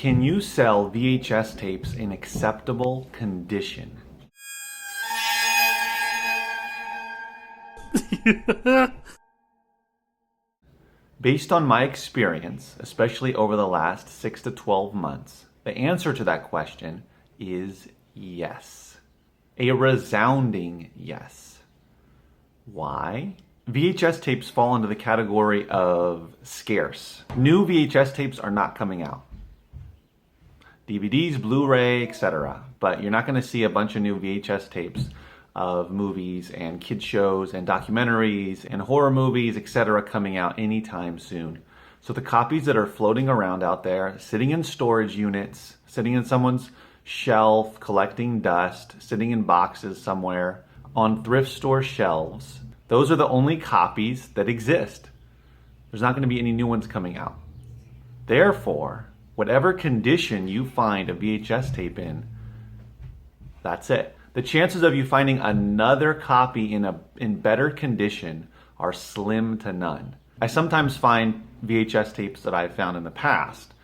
Can you sell VHS tapes in acceptable condition? Based on my experience, especially over the last 6 to 12 months, the answer to that question is yes. A resounding yes. Why? VHS tapes fall into the category of scarce. New VHS tapes are not coming out. DVDs, Blu-ray, etc. But you're not going to see a bunch of new VHS tapes of movies and kid shows and documentaries and horror movies, etc. coming out anytime soon. So the copies that are floating around out there, sitting in storage units, sitting in someone's shelf, collecting dust, sitting in boxes somewhere, on thrift store shelves, those are the only copies that exist. There's not going to be any new ones coming out. Therefore, whatever condition you find a VHS tape in, that's it. The chances of you finding another copy in better condition are slim to none. I sometimes find VHS tapes that I've found in the past,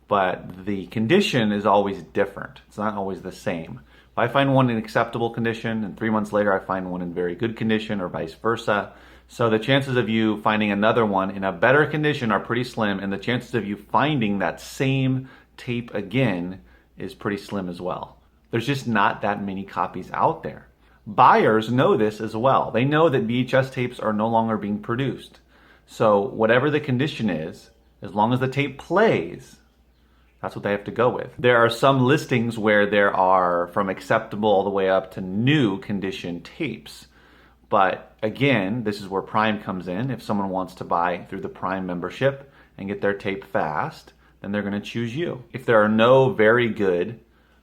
but the condition is always different. It's not always the same. If I find one in acceptable condition and 3 months later I find one in very good condition, or vice versa. So the chances of you finding another one in a better condition are pretty slim, and the chances of you finding that same tape again is pretty slim as well. There's just not that many copies out there. Buyers know this as well. They know that VHS tapes are no longer being produced. So whatever the condition is, as long as the tape plays, that's what they have to go with. There are some listings where there are from acceptable all the way up to new condition tapes. But again, this is where Prime comes in. If someone wants to buy through the Prime membership and get their tape fast, then they're going to choose you. If there are no very good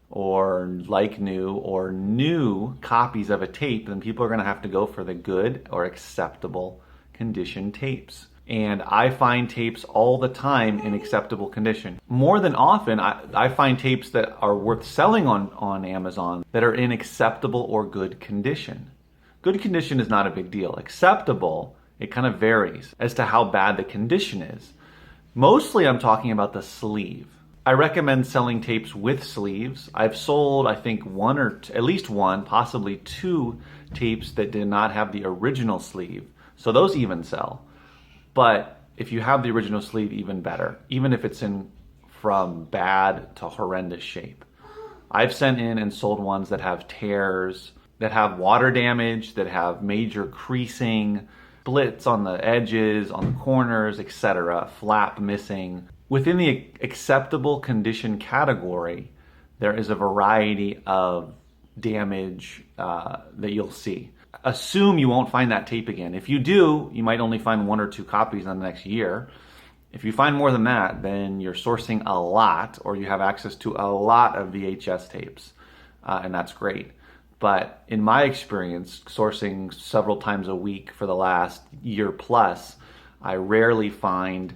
or like new or new copies of a tape, then people are going to have to go for the good or acceptable condition tapes. And I find tapes all the time in acceptable condition. More than often, I find tapes that are worth selling on Amazon that are in acceptable or good condition. Good condition is not a big deal. Acceptable, it kind of varies as to how bad the condition is. Mostly I'm talking about the sleeve. I recommend selling tapes with sleeves. I've sold, I think, at least one, possibly 2 tapes that did not have the original sleeve. So those even sell. But if you have the original sleeve, even better, even if it's in from bad to horrendous shape. I've sent in and sold ones that have tears, that have water damage, that have major creasing, splits on the edges, on the corners, etc., flap missing. Within the acceptable condition category, there is a variety of damage that you'll see. Assume you won't find that tape again. If you do, you might only find 1 or 2 copies in the next year. If you find more than that, then you're sourcing a lot, or you have access to a lot of VHS tapes, and that's great. But in my experience, sourcing several times a week for the last year plus, I rarely find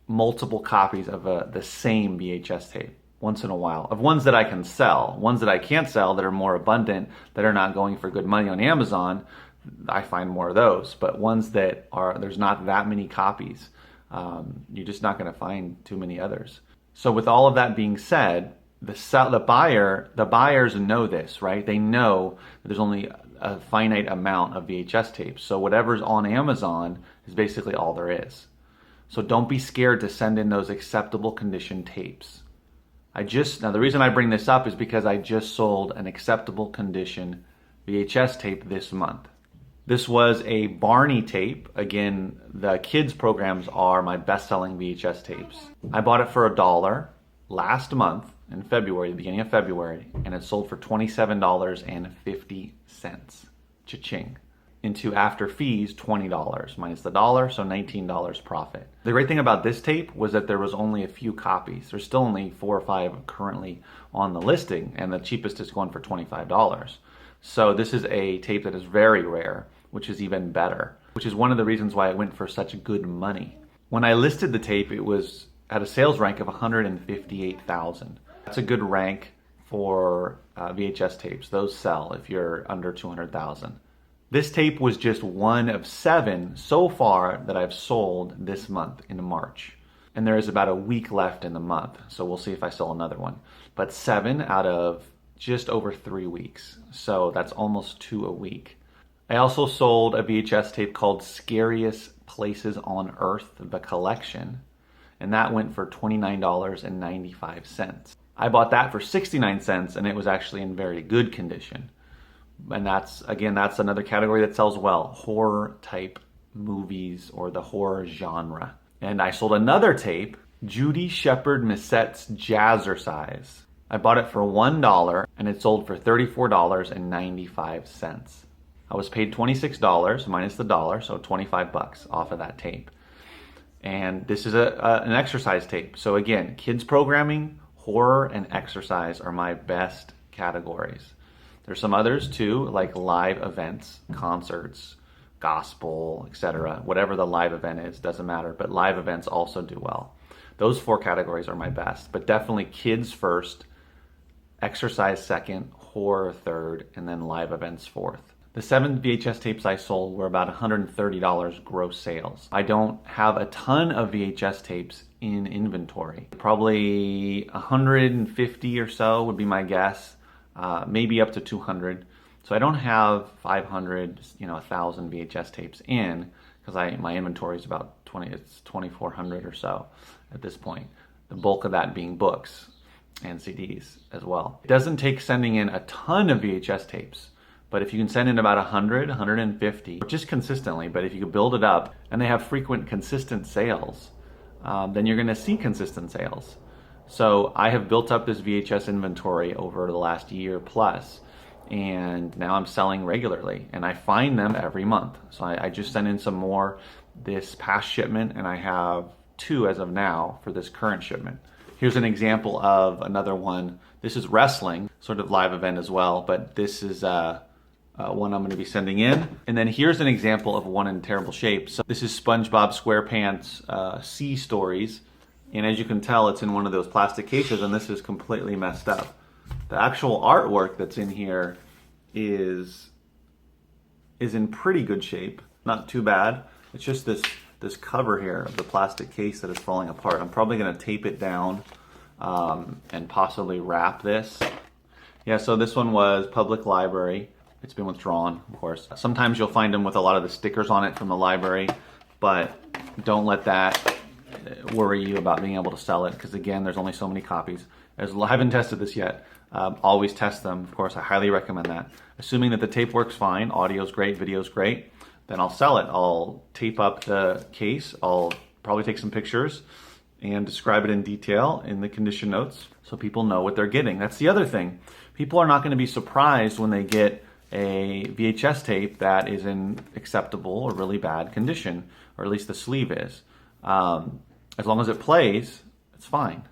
multiple copies of the same VHS tape. Once in a while, of ones that I can sell. Ones that I can't sell that are more abundant, that are not going for good money on Amazon, I find more of those. But ones that there's not that many copies, you're just not going to find too many others. So with all of that being said, the buyers know this, right? They know that there's only a finite amount of VHS tapes. So whatever's on Amazon is basically all there is. So don't be scared to send in those acceptable condition tapes. Now the reason I bring this up is because I just sold an acceptable condition VHS tape this month. This was a Barney tape. Again, the kids programs are my best-selling VHS tapes. I bought it for $1 last month in February, the beginning of February, and it sold for $27.50. Cha-ching. Into after fees, $20 minus the dollar, so $19 profit. The great thing about this tape was that there was only a few copies. There's still only 4 or 5 currently on the listing, and the cheapest is going for $25. So this is a tape that is very rare, which is even better, which is one of the reasons why it went for such good money. When I listed the tape, it was at a sales rank of 158,000. That's a good rank for VHS tapes. Those sell if you're under 200,000. This tape was just one of 7 so far that I've sold this month in March. and there is about a week left in the month. So we'll see if I sell another one. But 7 out of just over 3 weeks. So that's almost 2 a week. I also sold a VHS tape called Scariest Places on Earth, the collection. And that went for $29.95. I bought that for 69 cents, and it was actually in very good condition. And that's another category that sells well, horror type movies or the horror genre. And I sold another tape, Judy Shepard Missette's Jazzercise. I bought it for $1 and it sold for $34.95. I was paid $26 minus the dollar, so 25 bucks off of that tape. And this is an exercise tape. So again, kids programming, horror, and exercise are my best categories. There's some others too, like live events, concerts, gospel, etc. Whatever the live event is, doesn't matter, but live events also do well. Those 4 categories are my best, but definitely kids first, exercise second, horror third, and then live events fourth. The 7 VHS tapes I sold were about $130 gross sales. I don't have a ton of VHS tapes in inventory. Probably 150 or so would be my guess, maybe up to 200. So I don't have 500, 1,000 VHS tapes in, because my inventory is about 2,400 or so at this point. The bulk of that being books and CDs as well. It doesn't take sending in a ton of VHS tapes, but if you can send in about 100, 150, just consistently, but if you can build it up and they have frequent, consistent sales, then you're gonna see consistent sales. So I have built up this VHS inventory over the last year plus, and now I'm selling regularly, and I find them every month. So I just sent in some more this past shipment, and I have 2 as of now for this current shipment. Here's an example of another one. This is wrestling, sort of live event as well, but this is one I'm going to be sending in. And then here's an example of one in terrible shape. So this is SpongeBob SquarePants Sea Stories, and as you can tell, it's in one of those plastic cases, and this is completely messed up. The actual artwork that's in here is in pretty good shape, not too bad. It's just this cover here of the plastic case that is falling apart. I'm probably going to tape it down and possibly wrap this. Yeah, so this one was Public Library. It's been withdrawn, of course. Sometimes you'll find them with a lot of the stickers on it from the library, but don't let that worry you about being able to sell it, because again, there's only so many copies. I haven't tested this yet. Always test them. Of course, I highly recommend that. Assuming that the tape works fine, audio's great, video's great, then I'll sell it. I'll tape up the case. I'll probably take some pictures and describe it in detail in the condition notes so people know what they're getting. That's the other thing. People are not going to be surprised when they get a VHS tape that is in acceptable or really bad condition, or at least the sleeve is. As long as it plays, it's fine.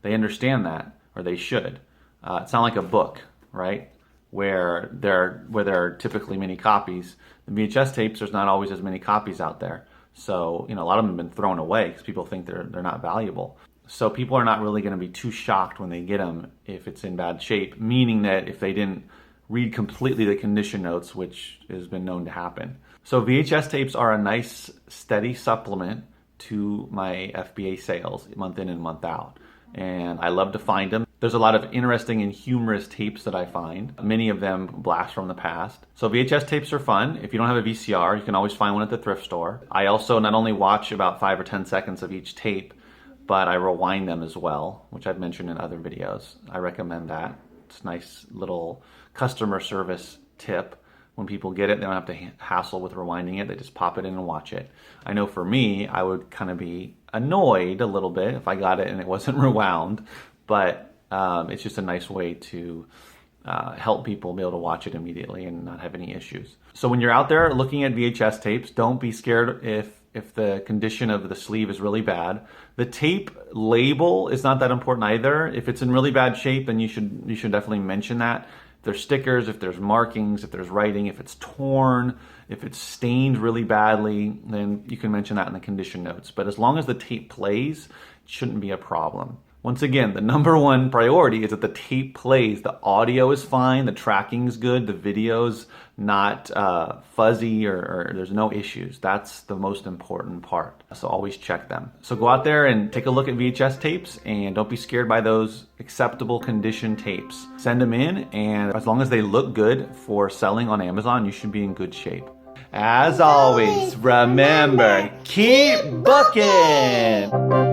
They understand that, or they should. It's not like a book, right? Where there are typically many copies. The VHS tapes, there's not always as many copies out there. So, a lot of them have been thrown away because people think they're not valuable. So people are not really going to be too shocked when they get them if it's in bad shape, meaning that if they didn't read completely the condition notes, which has been known to happen. So VHS tapes are a nice, steady supplement to my FBA sales month in and month out. And I love to find them. There's a lot of interesting and humorous tapes that I find. Many of them blasts from the past. So VHS tapes are fun. If you don't have a VCR, you can always find one at the thrift store. I also not only watch about 5 or 10 seconds of each tape, but I rewind them as well, which I've mentioned in other videos. I recommend that. It's a nice little customer service tip. When people get it, they don't have to hassle with rewinding it. They just pop it in and watch it. I know for me, I would kind of be annoyed a little bit if I got it and it wasn't rewound, but it's just a nice way to help people be able to watch it immediately and not have any issues. So when you're out there looking at VHS tapes, don't be scared if the condition of the sleeve is really bad. The tape label is not that important either. If it's in really bad shape, then you should definitely mention that. If there's stickers, if there's markings, if there's writing, if it's torn, if it's stained really badly, then you can mention that in the condition notes. But as long as the tape plays, it shouldn't be a problem. Once again, the number one priority is that the tape plays. The audio is fine, the tracking's good, the video's not fuzzy, or there's no issues. That's the most important part. So always check them. So go out there and take a look at VHS tapes, and don't be scared by those acceptable condition tapes. Send them in, and as long as they look good for selling on Amazon, you should be in good shape. As always, remember, keep booking!